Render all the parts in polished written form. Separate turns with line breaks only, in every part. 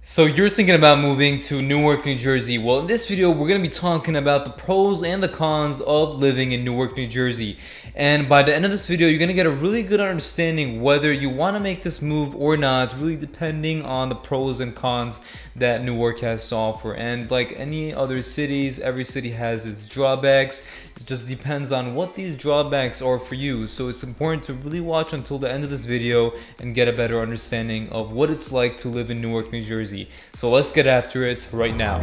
So you're thinking about moving to Newark, New Jersey. Well, in this video, we're going to be talking about the pros and the cons of living in Newark, New Jersey. And by the end of this video, you're going to get a really good understanding whether you want to make this move or not, really depending on the pros and cons that Newark has to offer. And like any other cities, every city has its drawbacks. It just depends on what these drawbacks are for you. So it's important to really watch until the end of this video and get a better understanding of what it's like to live in Newark, New Jersey. So let's get after it right now.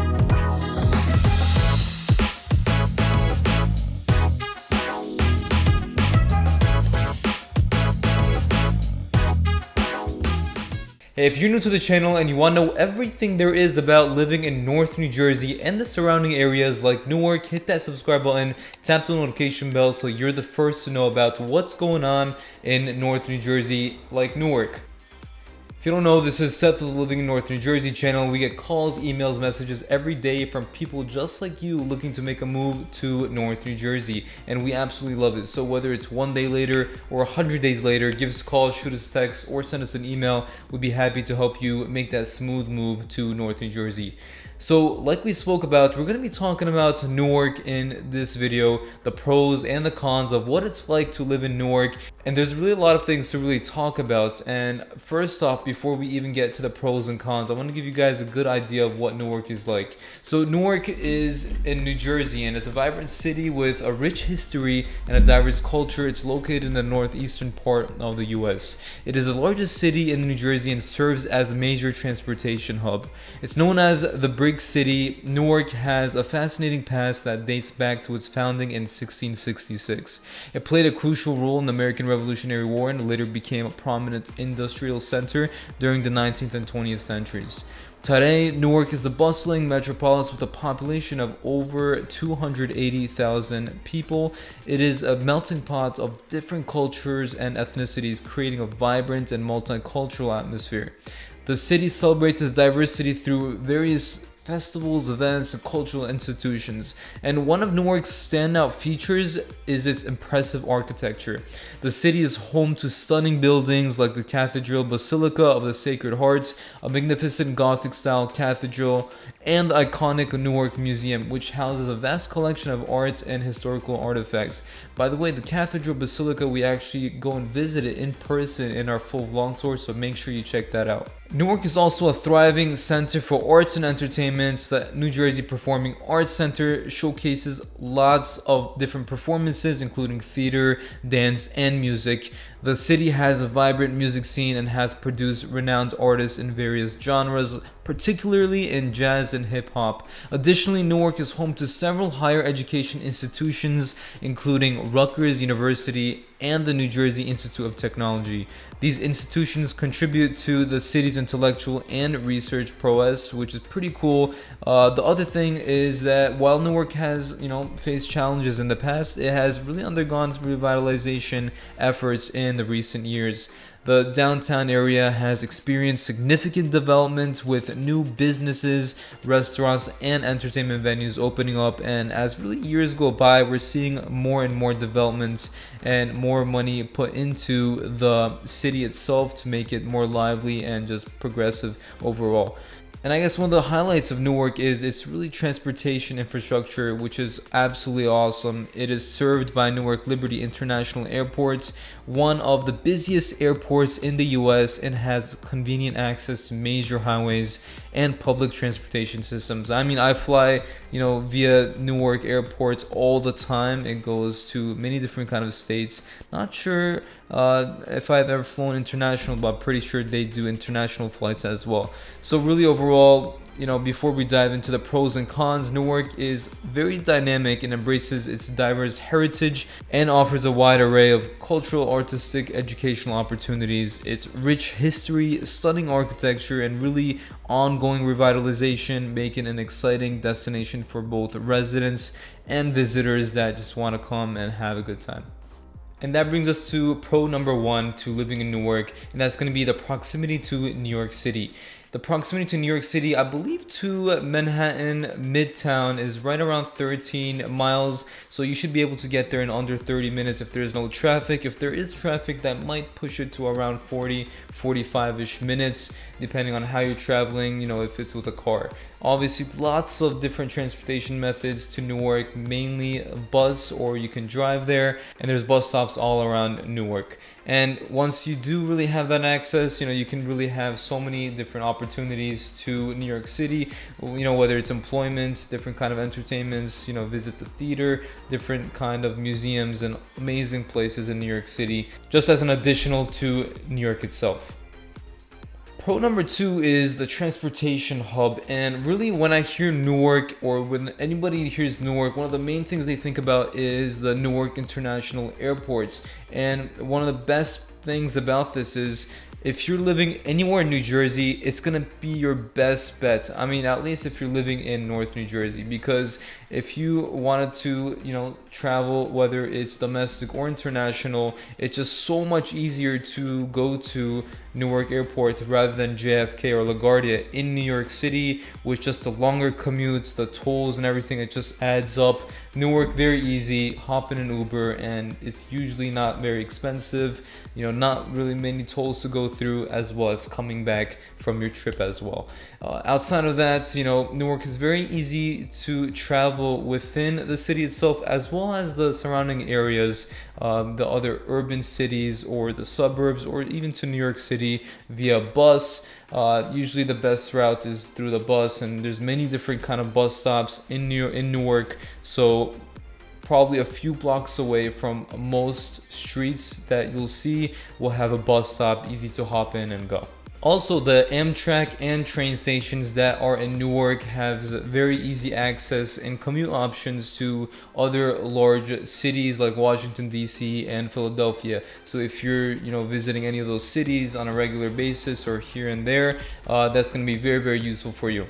Hey, if you're new to the channel and you want to know everything there is about living in North New Jersey and the surrounding areas like Newark, hit that subscribe button, tap the notification bell so you're the first to know about what's going on in North New Jersey like Newark. If you don't know, this is Seth of the Living in North New Jersey channel. We get calls, emails, messages every day from people just like you looking to make a move to North New Jersey, and we absolutely love it. So whether it's 1 day later or 100 days later, give us a call, shoot us a text, or send us an email. We'd be happy to help you make that smooth move to North New Jersey. So like we spoke about, we're going to be talking about Newark in this video, the pros and the cons of what it's like to live in Newark. And there's really a lot of things to really talk about. And first off, before we even get to the pros and cons, I want to give you guys a good idea of what Newark is like. So Newark is in New Jersey, and it's a vibrant city with a rich history and a diverse culture. It's located in the northeastern part of the US. It is the largest city in New Jersey and serves as a major transportation hub. It's known as the Big City. Newark has a fascinating past that dates back to its founding in 1666. It played a crucial role in the American Revolutionary War and later became a prominent industrial center during the 19th and 20th centuries. Today, Newark is a bustling metropolis with a population of over 280,000 people. It is a melting pot of different cultures and ethnicities, creating a vibrant and multicultural atmosphere. The city celebrates its diversity through various festivals, events, and cultural institutions. And one of Newark's standout features is its impressive architecture. The city is home to stunning buildings like the Cathedral Basilica of the Sacred Heart, a magnificent Gothic-style cathedral, and the iconic Newark Museum, which houses a vast collection of art and historical artifacts. By the way, the Cathedral Basilica, we actually go and visit it in person in our full vlog tour, so make sure you check that out. Newark is also a thriving center for arts and entertainment. The New Jersey Performing Arts Center showcases lots of different performances, including theater, dance, and music. The city has a vibrant music scene and has produced renowned artists in various genres, particularly in jazz and hip-hop. Additionally, Newark is home to several higher education institutions, including Rutgers University and the New Jersey Institute of Technology. These institutions contribute to the city's intellectual and research prowess, which is pretty cool. The other thing is that while Newark has, faced challenges in the past, it has really undergone revitalization efforts in the recent years. The downtown area has experienced significant development with new businesses, restaurants, and entertainment venues opening up, and as really years go by, we're seeing more and more developments and more money put into the city itself to make it more lively and just progressive overall. And I guess one of the highlights of Newark is its really transportation infrastructure, which is absolutely awesome. It is served by Newark Liberty International Airport, one of the busiest airports in the US, and has convenient access to major highways and public transportation systems. I mean, I fly, via Newark Airport all the time. It goes to many different kind of states. Not sure if I've ever flown international, but I'm pretty sure they do international flights as well. So really overall, before we dive into the pros and cons, Newark is very dynamic and embraces its diverse heritage and offers a wide array of cultural, artistic, educational opportunities. Its rich history, stunning architecture, and really ongoing revitalization make it an exciting destination for both residents and visitors that just want to come and have a good time. And that brings us to pro number one to living in Newark, and that's going to be the proximity to New York City. The proximity to New York City, I believe to Manhattan Midtown, is right around 13 miles. So you should be able to get there in under 30 minutes if there's no traffic. If there is traffic, that might push it to around 40, 45-ish minutes. depending on how you're traveling, you know, if it's with a car. Obviously, lots of different transportation methods to Newark, mainly bus, or you can drive there, and there's bus stops all around Newark. And once you do really have that access, you know, you can really have so many different opportunities to New York City, you know, whether it's employment, different kind of entertainments, you know, visit the theater, different kind of museums and amazing places in New York City, just as an additional to New York itself. Pro number 2 is the transportation hub. And really, when I hear Newark, or when anybody hears Newark, one of the main things they think about is the Newark International Airports. And one of the best things about this is, if you're living anywhere in New Jersey, it's gonna be your best bet. I mean, at least if you're living in North New Jersey, because if you wanted to, you know, travel, whether it's domestic or international, it's just so much easier to go to Newark Airport rather than JFK or LaGuardia in New York City, with just the longer commutes, the tolls and everything. It just adds up. Newark, very easy, hop in an Uber, and it's usually not very expensive, you know, not really many tolls to go through, as well as coming back from your trip as well. Outside of that, you know, Newark is very easy to travel within the city itself, as well as the surrounding areas, the other urban cities or the suburbs, or even to New York City via bus. Usually the best route is through the bus, and there's many different kind of bus stops in Newark. So probably a few blocks away from most streets that you'll see will have a bus stop, easy to hop in and go. Also, the Amtrak and train stations that are in Newark have very easy access and commute options to other large cities like Washington, D.C. and Philadelphia. So if you're, you know, visiting any of those cities on a regular basis or here and there, that's going to be very, very useful for you.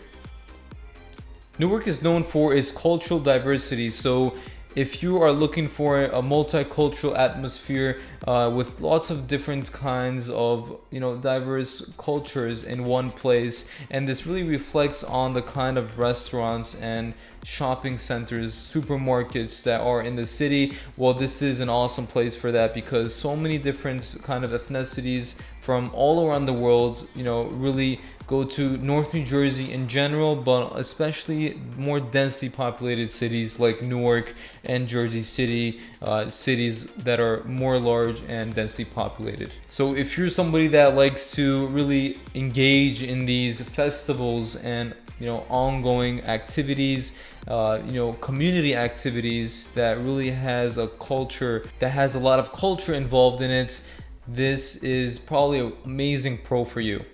Newark is known for its cultural diversity. So if you are looking for a multicultural atmosphere with lots of different kinds of, you know, diverse cultures in one place, and this really reflects on the kind of restaurants and shopping centers, supermarkets that are in the city, well, this is an awesome place for that, because so many different kind of ethnicities from all around the world, you know, really go to North New Jersey in general, but especially more densely populated cities like Newark and Jersey City, cities that are more large and densely populated. So if you're somebody that likes to really engage in these festivals and, you know, ongoing activities, you know, community activities that really has a culture, that has a lot of culture involved in it, this is probably an amazing pro for you.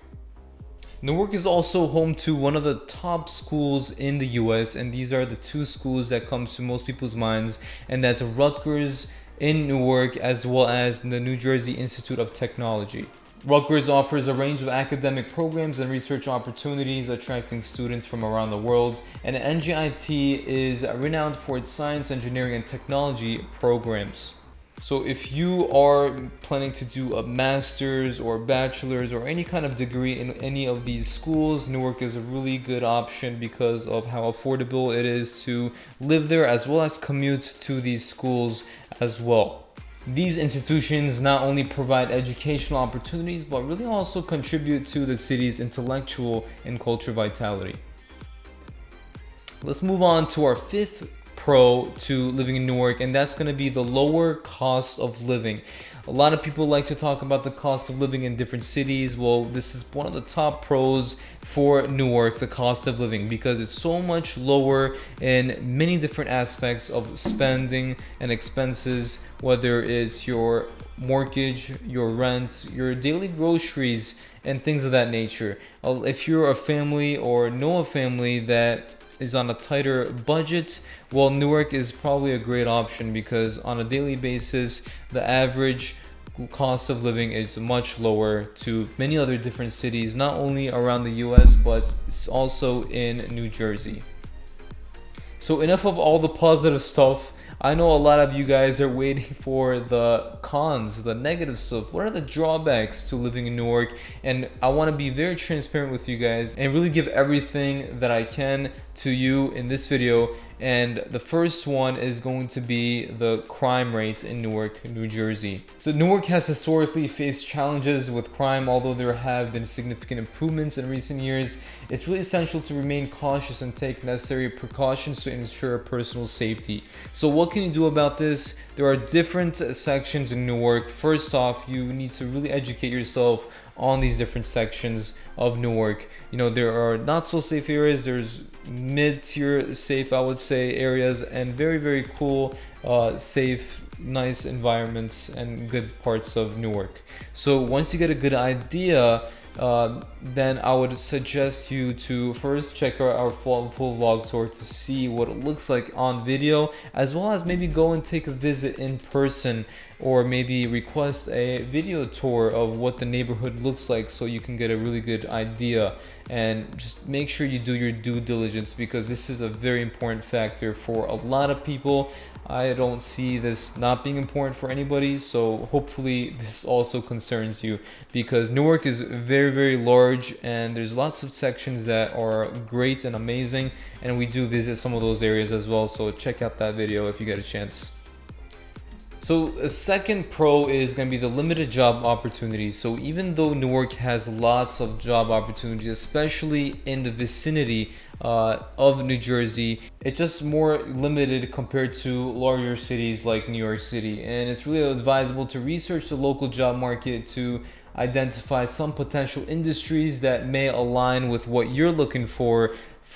Newark is also home to one of the top schools in the US, and these are the two schools that comes to most people's minds, and that's Rutgers in Newark, as well as the New Jersey Institute of Technology. Rutgers offers a range of academic programs and research opportunities, attracting students from around the world, and NJIT is renowned for its science, engineering, and technology programs. So if you are planning to do a master's or bachelor's or any kind of degree in any of these schools, Newark is a really good option because of how affordable it is to live there, as well as commute to these schools as well. These institutions not only provide educational opportunities, but really also contribute to the city's intellectual and cultural vitality. Let's move on to our fifth pro to living in Newark, and that's going to be the lower cost of living. A lot of people like to talk about the cost of living in different cities. Well, this is one of the top pros for Newark, the cost of living, because it's so much lower in many different aspects of spending and expenses, whether it's your mortgage, your rent, your daily groceries, and things of that nature. If you're a family or know a family that is on a tighter budget, well, Newark is probably a great option, because on a daily basis, the average cost of living is much lower to many other different cities, not only around the US, but also in New Jersey. So enough of all the positive stuff. I know a lot of you guys are waiting for the cons, the negative stuff. What are the drawbacks to living in Newark? And I want to be very transparent with you guys and really give everything that I can to you in this video. And the first one is going to be the crime rates in Newark, New Jersey. So Newark has historically faced challenges with crime, although there have been significant improvements in recent years. It's really essential to remain cautious and take necessary precautions to ensure personal safety. So what can you do about this? There are different sections in Newark. First off, you need to really educate yourself on these different sections of Newark. You know, there are not so safe areas, there's mid-tier safe, I would say, areas, and very, very cool, safe, nice environments and good parts of Newark. So once you get a good idea, then I would suggest you to first check out our full vlog tour to see what it looks like on video, as well as maybe go and take a visit in person, or maybe request a video tour of what the neighborhood looks like so you can get a really good idea. And just make sure you do your due diligence, because this is a very important factor for a lot of people. I don't see this not being important for anybody, so hopefully this also concerns you, because Newark is very, very large and there's lots of sections that are great and amazing, and we do visit some of those areas as well, so check out that video if you get a chance. So a second pro is going to be the limited job opportunities. So even though Newark has lots of job opportunities, especially in the vicinity of New Jersey, it's just more limited compared to larger cities like New York City. And it's really advisable to research the local job market to identify some potential industries that may align with what you're looking for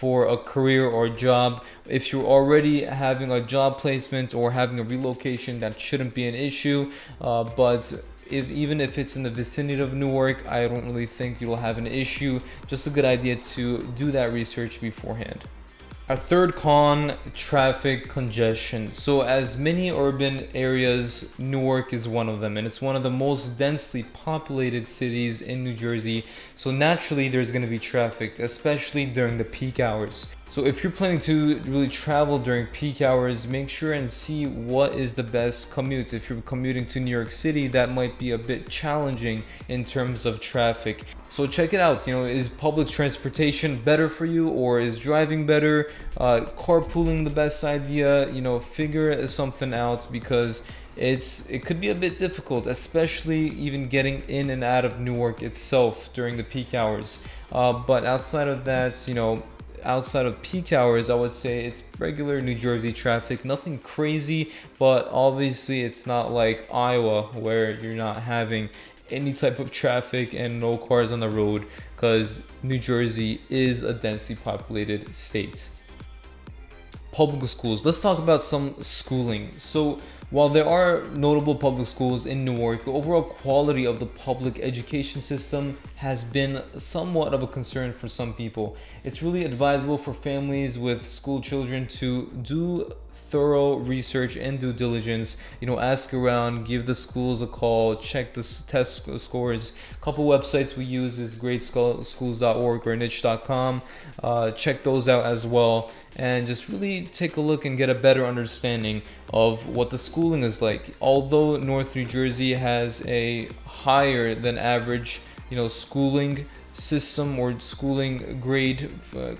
a career or job. If you're already having a job placement or having a relocation, that shouldn't be an issue, but even if it's in the vicinity of Newark, I don't really think you'll have an issue. Just a good idea to do that research beforehand. Our third con, traffic congestion. So as many urban areas, Newark is one of them, and it's one of the most densely populated cities in New Jersey. So naturally there's going to be traffic, especially during the peak hours. So if you're planning to really travel during peak hours, make sure and see what is the best commutes. If you're commuting to New York City, that might be a bit challenging in terms of traffic. So check it out. You know, is public transportation better for you, or is driving better? Carpooling the best idea? You know, figure something out, because it could be a bit difficult, especially even getting in and out of Newark itself during the peak hours. But outside of that, you know, outside of peak hours, I would say it's regular New Jersey traffic, nothing crazy, but obviously it's not like Iowa where you're not having any type of traffic and no cars on the road, because New Jersey is a densely populated state. Public schools. Let's talk about some schooling. So while there are notable public schools in Newark, the overall quality of the public education system has been somewhat of a concern for some people. It's really advisable for families with school children to do thorough research and due diligence. You know, ask around, give the schools a call, check the test scores. A couple websites we use is greatschools.org or niche.com. Check those out as well, and just really take a look and get a better understanding of what the schooling is like. Although North New Jersey has a higher than average, you know, schooling system or schooling grade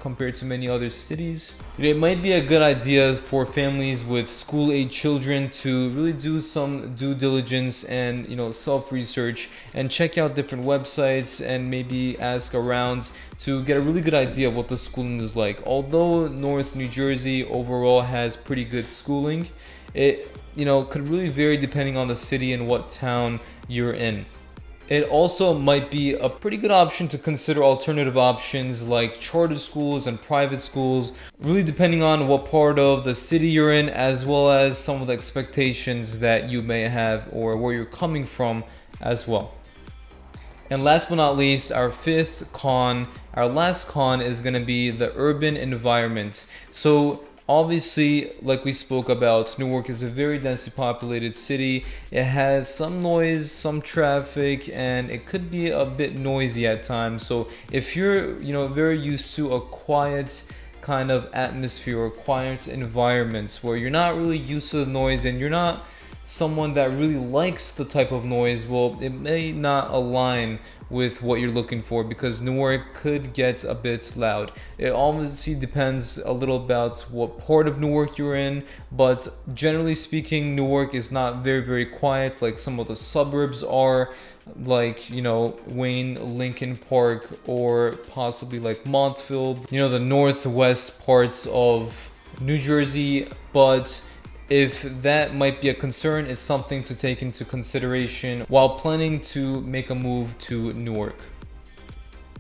compared to many other cities, it might be a good idea for families with school-age children to really do some due diligence and, you know, self-research and check out different websites and maybe ask around to get a really good idea of what the schooling is like. Although North New Jersey overall has pretty good schooling, it, you know, could really vary depending on the city and what town you're in. It also might be a pretty good option to consider alternative options like charter schools and private schools, really depending on what part of the city you're in, as well as some of the expectations that you may have or where you're coming from as well. And last but not least, our last con is going to be the urban environment. So obviously, like we spoke about, Newark is a very densely populated city. It has some noise, some traffic, and it could be a bit noisy at times. So if you're, you know, very used to a quiet kind of atmosphere or quiet environment where you're not really used to the noise and you're not someone that really likes the type of noise, well, it may not align with what you're looking for, because Newark could get a bit loud. It obviously depends a little about what part of Newark you're in, but generally speaking, Newark is not very quiet like some of the suburbs are, like, you know, Wayne, Lincoln Park, or possibly like Montville, you know, the northwest parts of New Jersey. But if that might be a concern, it's something to take into consideration while planning to make a move to Newark.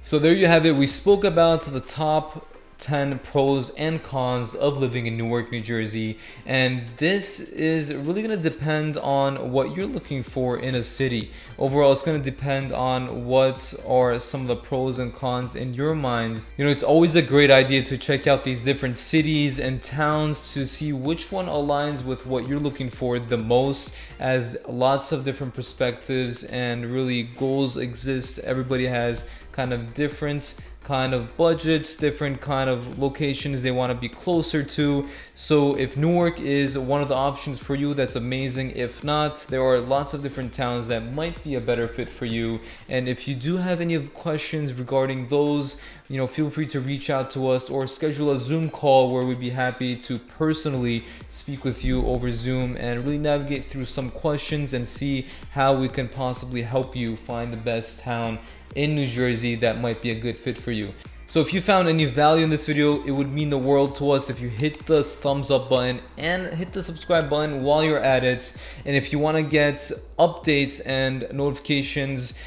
So there you have it. We spoke about the top 10 pros and cons of living in Newark, New Jersey, and this is really going to depend on what you're looking for in a city. Overall, it's going to depend on what are some of the pros and cons in your mind. You know, it's always a great idea to check out these different cities and towns to see which one aligns with what you're looking for the most, as lots of different perspectives and really goals exist. Everybody has kind of different kind of budgets, different kind of locations they want to be closer to. So if Newark is one of the options for you, that's amazing. If not, there are lots of different towns that might be a better fit for you. And if you do have any questions regarding those, you know, feel free to reach out to us or schedule a Zoom call where we'd be happy to personally speak with you over Zoom and really navigate through some questions and see how we can possibly help you find the best town in New Jersey that might be a good fit for you. So if you found any value in this video, it would mean the world to us if you hit the thumbs up button and hit the subscribe button while you're at it. And if you want to get updates and notifications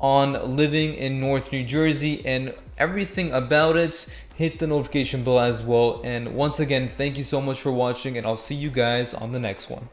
on living in North New Jersey and everything about it, hit the notification bell as well. And once again, thank you so much for watching, and I'll see you guys on the next one.